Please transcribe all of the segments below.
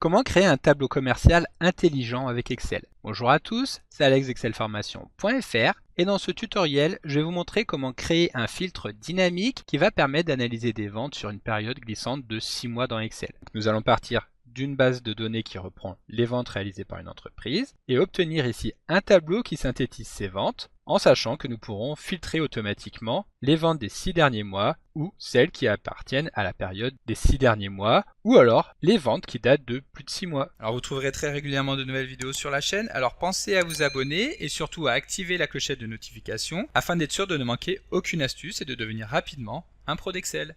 Comment créer un tableau commercial intelligent avec Excel? Bonjour à tous, c'est Alex d'excelformation.fr et dans ce tutoriel, je vais vous montrer comment créer un filtre dynamique qui va permettre d'analyser des ventes sur une période glissante de 6 mois dans Excel. Nous allons partir d'une base de données qui reprend les ventes réalisées par une entreprise et obtenir ici un tableau qui synthétise ces ventes en sachant que nous pourrons filtrer automatiquement les ventes des 6 derniers mois ou celles qui appartiennent à la période des 6 derniers mois ou alors les ventes qui datent de plus de 6 mois. Alors vous trouverez très régulièrement de nouvelles vidéos sur la chaîne, alors pensez à vous abonner et surtout à activer la clochette de notification afin d'être sûr de ne manquer aucune astuce et de devenir rapidement un pro d'Excel.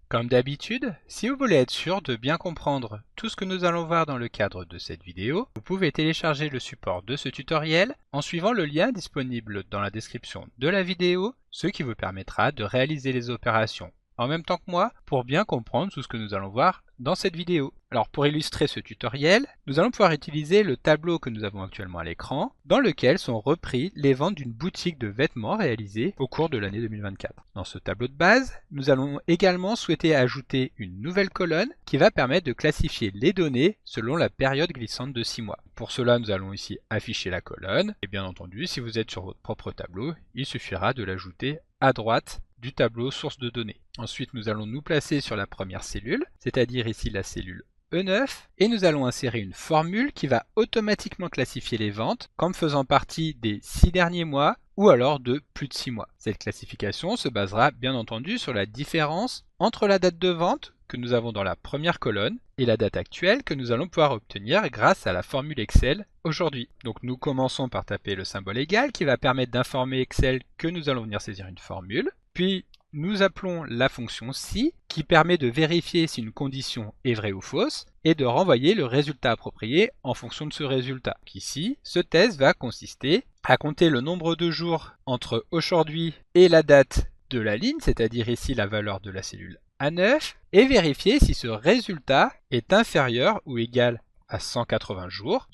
Comme d'habitude, si vous voulez être sûr de bien comprendre tout ce que nous allons voir dans le cadre de cette vidéo, vous pouvez télécharger le support de ce tutoriel en suivant le lien disponible dans la description de la vidéo, ce qui vous permettra de réaliser les opérations en même temps que moi pour bien comprendre tout ce que nous allons voir dans cette vidéo. Alors pour illustrer ce tutoriel, nous allons pouvoir utiliser le tableau que nous avons actuellement à l'écran, dans lequel sont repris les ventes d'une boutique de vêtements réalisées au cours de l'année 2024. Dans ce tableau de base, nous allons également souhaiter ajouter une nouvelle colonne qui va permettre de classifier les données selon la période glissante de 6 mois. Pour cela, nous allons ici afficher la colonne, et bien entendu, si vous êtes sur votre propre tableau, il suffira de l'ajouter à droite du tableau source de données. Ensuite, nous allons nous placer sur la première cellule, c'est-à-dire ici la cellule E9, et nous allons insérer une formule qui va automatiquement classifier les ventes comme faisant partie des 6 derniers mois ou alors de plus de 6 mois. Cette classification se basera bien entendu sur la différence entre la date de vente que nous avons dans la première colonne et la date actuelle que nous allons pouvoir obtenir grâce à la formule Excel aujourd'hui. Donc nous commençons par taper le symbole égal qui va permettre d'informer Excel que nous allons venir saisir une formule. Puis nous appelons la fonction si qui permet de vérifier si une condition est vraie ou fausse et de renvoyer le résultat approprié en fonction de ce résultat. Ici, ce test va consister à compter le nombre de jours entre aujourd'hui et la date de la ligne, c'est-à-dire ici la valeur de la cellule A9, et vérifier si ce résultat est inférieur ou égal à 180 jours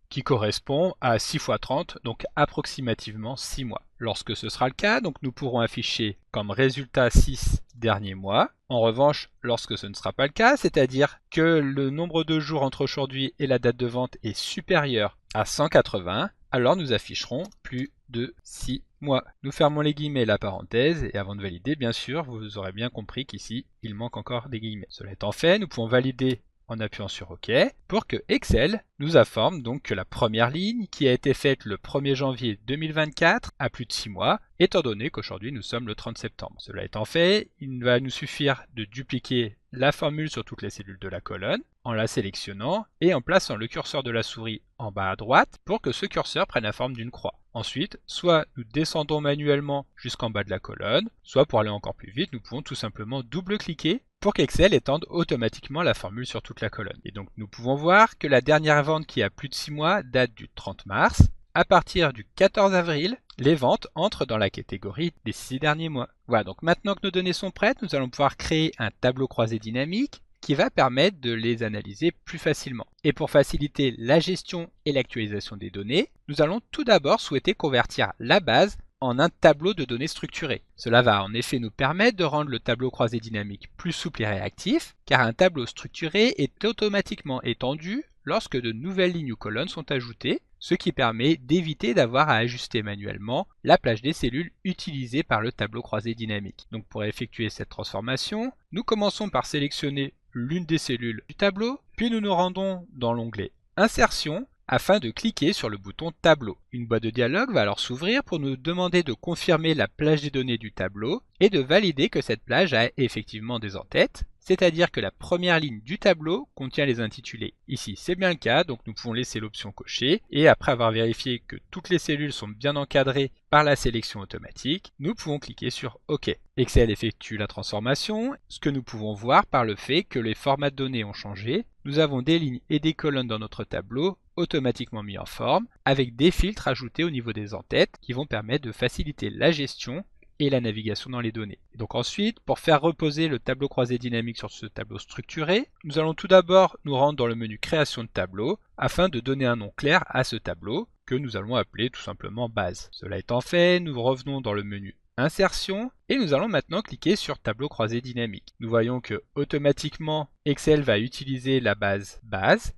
qui correspond à 6 fois 30, donc approximativement 6 mois. Lorsque ce sera le cas, donc nous pourrons afficher comme résultat 6 derniers mois. En revanche, lorsque ce ne sera pas le cas, c'est-à-dire que le nombre de jours entre aujourd'hui et la date de vente est supérieur à 180, alors nous afficherons plus de 6 mois. Nous fermons les guillemets et la parenthèse, et avant de valider, bien sûr, vous aurez bien compris qu'ici, il manque encore des guillemets. Cela étant fait, nous pouvons valider en appuyant sur OK, pour que Excel nous informe donc que la première ligne qui a été faite le 1er janvier 2024 a plus de 6 mois, étant donné qu'aujourd'hui nous sommes le 30 septembre. Cela étant fait, il va nous suffire de dupliquer la formule sur toutes les cellules de la colonne, en la sélectionnant et en plaçant le curseur de la souris en bas à droite pour que ce curseur prenne la forme d'une croix. Ensuite, soit nous descendons manuellement jusqu'en bas de la colonne, soit pour aller encore plus vite, nous pouvons tout simplement double-cliquer pour qu'Excel étende automatiquement la formule sur toute la colonne. Et donc nous pouvons voir que la dernière vente qui a plus de 6 mois date du 30 mars. À partir du 14 avril, les ventes entrent dans la catégorie des 6 derniers mois. Voilà, donc maintenant que nos données sont prêtes, nous allons pouvoir créer un tableau croisé dynamique qui va permettre de les analyser plus facilement. Et pour faciliter la gestion et l'actualisation des données, nous allons tout d'abord souhaiter convertir la base en un tableau de données structuré. Cela va en effet nous permettre de rendre le tableau croisé dynamique plus souple et réactif, car un tableau structuré est automatiquement étendu lorsque de nouvelles lignes ou colonnes sont ajoutées, ce qui permet d'éviter d'avoir à ajuster manuellement la plage des cellules utilisées par le tableau croisé dynamique. Donc pour effectuer cette transformation, nous commençons par sélectionner l'une des cellules du tableau, puis nous nous rendons dans l'onglet Insertion, afin de cliquer sur le bouton Tableau. Une boîte de dialogue va alors s'ouvrir pour nous demander de confirmer la plage des données du tableau et de valider que cette plage a effectivement des en-têtes, c'est-à-dire que la première ligne du tableau contient les intitulés. Ici c'est bien le cas, donc nous pouvons laisser l'option cochée et après avoir vérifié que toutes les cellules sont bien encadrées par la sélection automatique, nous pouvons cliquer sur OK. Excel effectue la transformation, ce que nous pouvons voir par le fait que les formats de données ont changé. Nous avons des lignes et des colonnes dans notre tableau automatiquement mis en forme, avec des filtres ajoutés au niveau des en-têtes qui vont permettre de faciliter la gestion et la navigation dans les données. Et donc ensuite, pour faire reposer le tableau croisé dynamique sur ce tableau structuré, nous allons tout d'abord nous rendre dans le menu Création de tableau afin de donner un nom clair à ce tableau que nous allons appeler tout simplement base. Cela étant fait, nous revenons dans le menu Insertion et nous allons maintenant cliquer sur Tableau croisé dynamique. Nous voyons que automatiquement Excel va utiliser la base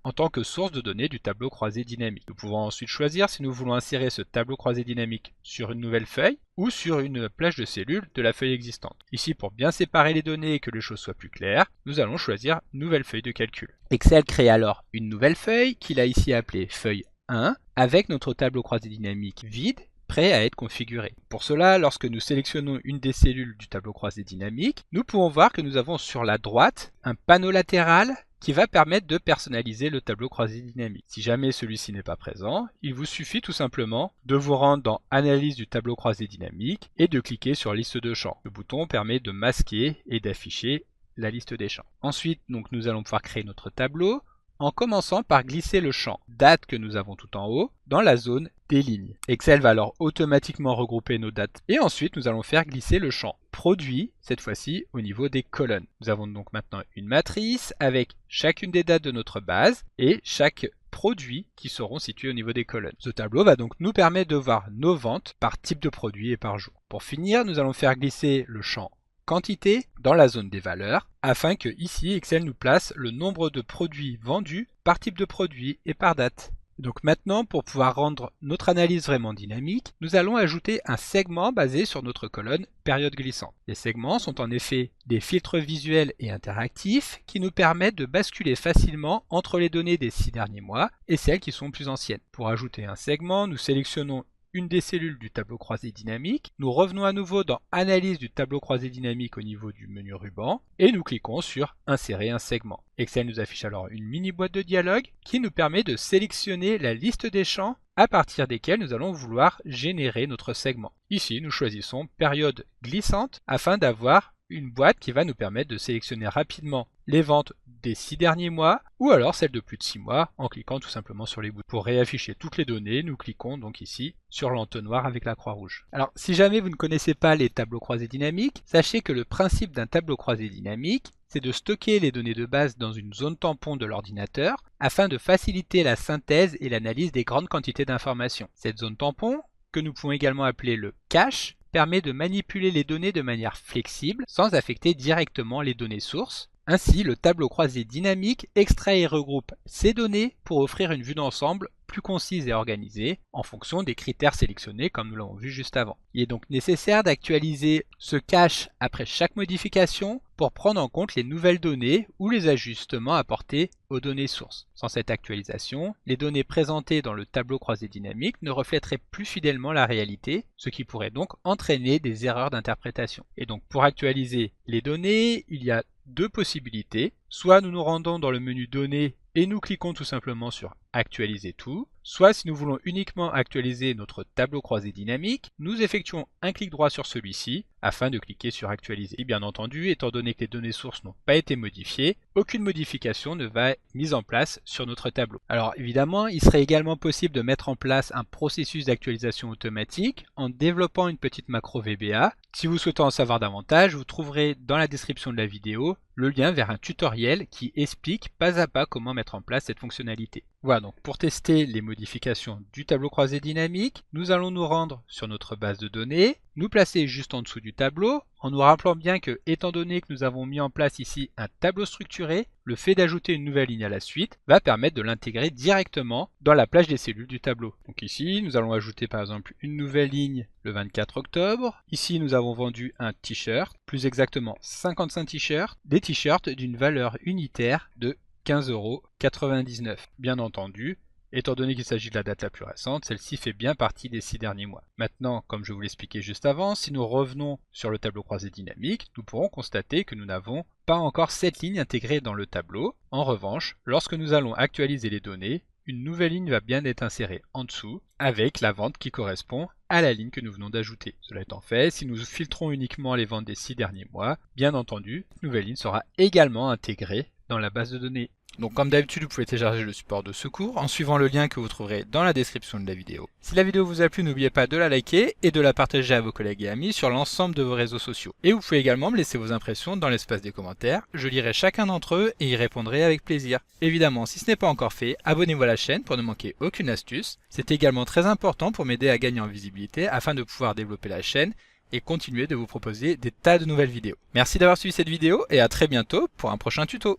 en tant que source de données du tableau croisé dynamique. Nous pouvons ensuite choisir si nous voulons insérer ce tableau croisé dynamique sur une nouvelle feuille ou sur une plage de cellules de la feuille existante. Ici, pour bien séparer les données et que les choses soient plus claires, nous allons choisir nouvelle feuille de calcul. Excel crée alors une nouvelle feuille qu'il a ici appelée feuille 1 avec notre tableau croisé dynamique vide prêt à être configuré. Pour cela, lorsque nous sélectionnons une des cellules du tableau croisé dynamique, nous pouvons voir que nous avons sur la droite un panneau latéral qui va permettre de personnaliser le tableau croisé dynamique. Si jamais celui-ci n'est pas présent, il vous suffit tout simplement de vous rendre dans Analyse du tableau croisé dynamique et de cliquer sur Liste de champs. Le bouton permet de masquer et d'afficher la liste des champs. Ensuite, nous allons pouvoir créer notre tableau en commençant par glisser le champ date que nous avons tout en haut dans la zone des lignes. Excel va alors automatiquement regrouper nos dates et ensuite nous allons faire glisser le champ produit, cette fois-ci au niveau des colonnes. Nous avons donc maintenant une matrice avec chacune des dates de notre base et chaque produit qui seront situés au niveau des colonnes. Ce tableau va donc nous permettre de voir nos ventes par type de produit et par jour. Pour finir, nous allons faire glisser le champ quantité dans la zone des valeurs afin que ici Excel nous place le nombre de produits vendus par type de produit et par date. Donc maintenant, pour pouvoir rendre notre analyse vraiment dynamique, nous allons ajouter un segment basé sur notre colonne période glissante. Les segments sont en effet des filtres visuels et interactifs qui nous permettent de basculer facilement entre les données des 6 derniers mois et celles qui sont plus anciennes. Pour ajouter un segment, nous sélectionnons une des cellules du tableau croisé dynamique, nous revenons à nouveau dans Analyse du tableau croisé dynamique au niveau du menu ruban et nous cliquons sur Insérer un segment. Excel nous affiche alors une mini boîte de dialogue qui nous permet de sélectionner la liste des champs à partir desquels nous allons vouloir générer notre segment. Ici, nous choisissons période glissante afin d'avoir une boîte qui va nous permettre de sélectionner rapidement les ventes des 6 derniers mois ou alors celles de plus de 6 mois en cliquant tout simplement sur les boutons. Pour réafficher toutes les données, nous cliquons donc ici sur l'entonnoir avec la croix rouge. Alors si jamais vous ne connaissez pas les tableaux croisés dynamiques, sachez que le principe d'un tableau croisé dynamique, c'est de stocker les données de base dans une zone tampon de l'ordinateur afin de faciliter la synthèse et l'analyse des grandes quantités d'informations. Cette zone tampon, que nous pouvons également appeler le cache, permet de manipuler les données de manière flexible sans affecter directement les données sources. Ainsi, le tableau croisé dynamique extrait et regroupe ces données pour offrir une vue d'ensemble plus concise et organisée en fonction des critères sélectionnés comme nous l'avons vu juste avant. Il est donc nécessaire d'actualiser ce cache après chaque modification pour prendre en compte les nouvelles données ou les ajustements apportés aux données sources. Sans cette actualisation, les données présentées dans le tableau croisé dynamique ne reflèteraient plus fidèlement la réalité, ce qui pourrait donc entraîner des erreurs d'interprétation. Et donc pour actualiser les données, il y a deux possibilités. Soit nous nous rendons dans le menu Données et nous cliquons tout simplement sur Actualiser tout. Soit si nous voulons uniquement actualiser notre tableau croisé dynamique, nous effectuons un clic droit sur celui-ci afin de cliquer sur Actualiser. Et bien entendu, étant donné que les données sources n'ont pas été modifiées, aucune modification ne va être mise en place sur notre tableau. Alors évidemment, il serait également possible de mettre en place un processus d'actualisation automatique en développant une petite macro VBA. Si vous souhaitez en savoir davantage, vous trouverez dans la description de la vidéo le lien vers un tutoriel qui explique pas à pas comment mettre en place cette fonctionnalité. Voilà, donc pour tester les modifications du tableau croisé dynamique, nous allons nous rendre sur notre base de données, nous placer juste en dessous du tableau, en nous rappelant bien que, étant donné que nous avons mis en place ici un tableau structuré, le fait d'ajouter une nouvelle ligne à la suite va permettre de l'intégrer directement dans la plage des cellules du tableau. Donc ici, nous allons ajouter par exemple une nouvelle ligne le 24 octobre. Ici, nous avons vendu un t-shirt, plus exactement 55 t-shirts, des t-shirts d'une valeur unitaire de 15,99 €. Bien entendu, étant donné qu'il s'agit de la date la plus récente, celle-ci fait bien partie des 6 derniers mois. Maintenant, comme je vous l'expliquais juste avant, si nous revenons sur le tableau croisé dynamique, nous pourrons constater que nous n'avons pas encore cette ligne intégrée dans le tableau. En revanche, lorsque nous allons actualiser les données, une nouvelle ligne va bien être insérée en dessous avec la vente qui correspond à la ligne que nous venons d'ajouter. Cela étant fait, si nous filtrons uniquement les ventes des 6 derniers mois, bien entendu, cette nouvelle ligne sera également intégrée dans la base de données. Donc comme d'habitude, vous pouvez télécharger le support de secours en suivant le lien que vous trouverez dans la description de la vidéo. Si la vidéo vous a plu, n'oubliez pas de la liker et de la partager à vos collègues et amis sur l'ensemble de vos réseaux sociaux. Et vous pouvez également me laisser vos impressions dans l'espace des commentaires, je lirai chacun d'entre eux et y répondrai avec plaisir. Évidemment, si ce n'est pas encore fait, abonnez-vous à la chaîne pour ne manquer aucune astuce. C'est également très important pour m'aider à gagner en visibilité afin de pouvoir développer la chaîne et continuer de vous proposer des tas de nouvelles vidéos. Merci d'avoir suivi cette vidéo et à très bientôt pour un prochain tuto.